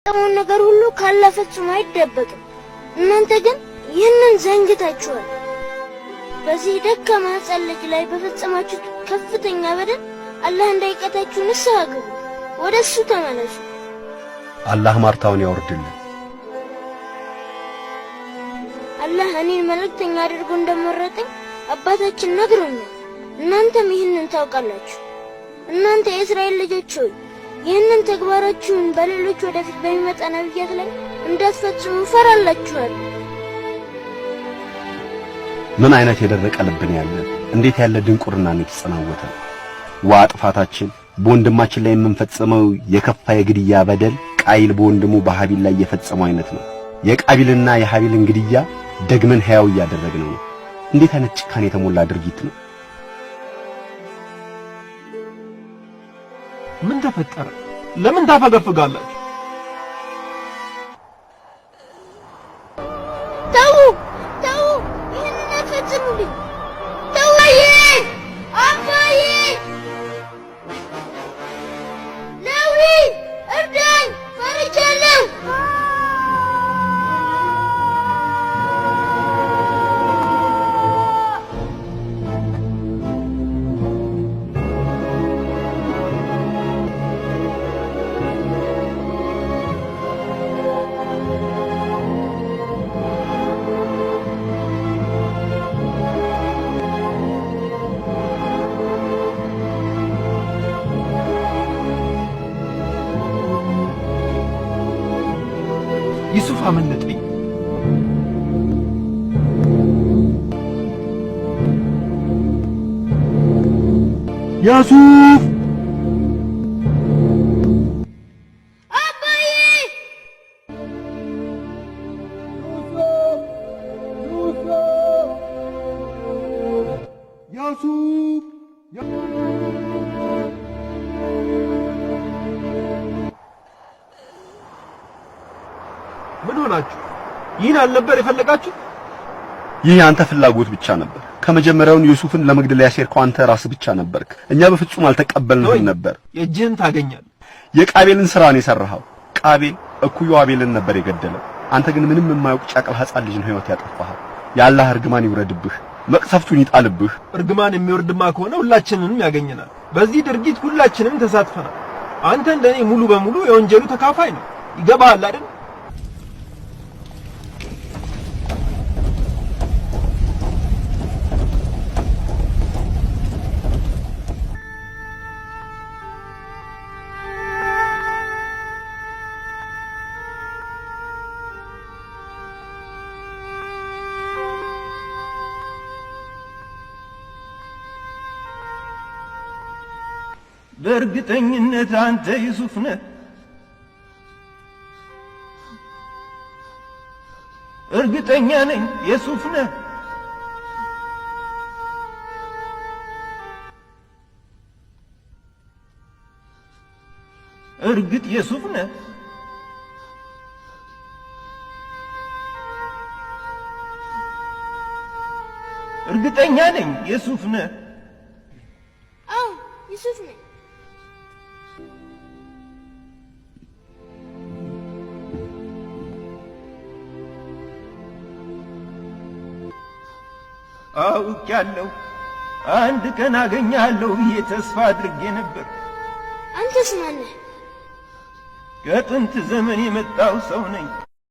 የሆነ ነገር ሁሉ ካላህ ፈጽሞ አይደበቅም። እናንተ ግን ይህንን ዘንግታችኋል። በዚህ ደካማ ሕፃን ልጅ ላይ በፈጸማችሁት ከፍተኛ በደል አላህ እንዳይቀጣችሁ ንስሐ ግቡ፣ ወደሱ ተመለሱ። አላህ ማርታውን ያወርድልን። አላህ እኔን መልእክተኛ አድርጎ እንደመረጠኝ አባታችን ነግሮኛል። እናንተም ይህንን ታውቃላችሁ። እናንተ የእስራኤል ልጆች ሆይ ይህንን ተግባራችሁን በሌሎች ወደፊት በሚመጣ ነብያት ላይ እንዳትፈጽሙ ፈራላችኋል። ምን አይነት የደረቀ ልብን ያለ እንዴት ያለ ድንቁርና ነው የተጸናወተ። ዋ ጥፋታችን በወንድማችን ላይ የምንፈጽመው የከፋ የግድያ በደል ቃይል በወንድሙ በሃቢል ላይ የፈጸመው አይነት ነው። የቃቢልና የሃቢልን ግድያ ደግመን ሕያው እያደረግነው ነው። እንዴት አይነት ጭካኔ የተሞላ ድርጊት ነው። ምን ተፈጠረ? ለምን ታፈገፍጋላችሁ? ተው ይህንን አትፈጽሙልኝ። ተው አባዬ ነዊ እርዳኝ፣ ፈርቻለሁ። ዩሱፍ አመለጠኝ። ያሱፍ አባዬ ያሱፍ ምን ሆናችሁ? ይህን አልነበር የፈለጋችሁ? ይህ አንተ ፍላጎት ብቻ ነበር። ከመጀመሪያውን ዩሱፍን ለመግደል ያሴርከው አንተ ራስህ ብቻ ነበርክ። እኛ በፍጹም አልተቀበልንም ነበር። የእጅህን ታገኛለህ። የቃቤልን ስራ ነው የሰራኸው። ቃቤል እኩዩ አቤልን ነበር የገደለው። አንተ ግን ምንም የማያውቅ ጨቅላ ሕፃን ልጅን ሕይወት ያጠፋኸው። የአላህ እርግማን ይውረድብህ፣ መቅሰፍቱን ይጣልብህ። እርግማን የሚወርድማ ከሆነ ሁላችንንም ያገኘናል። በዚህ ድርጊት ሁላችንም ተሳትፈናል። አንተ እንደኔ ሙሉ በሙሉ የወንጀሉ ተካፋይ ነው። ይገባሃል አይደል? በእርግጠኝነት አንተ ዩሱፍ ነህ። እርግጠኛ ነኝ ዩሱፍ ነህ። እርግጥ ዩሱፍ ነህ። እርግጠኛ ነኝ ዩሱፍ ነህ። አዎ ዩሱፍ ነኝ። አውቄያለሁ። አንድ ቀን አገኛለሁ ብዬ ተስፋ አድርጌ ነበር። አንተስ ማን ነህ? ከጥንት ዘመን የመጣው ሰው ነኝ።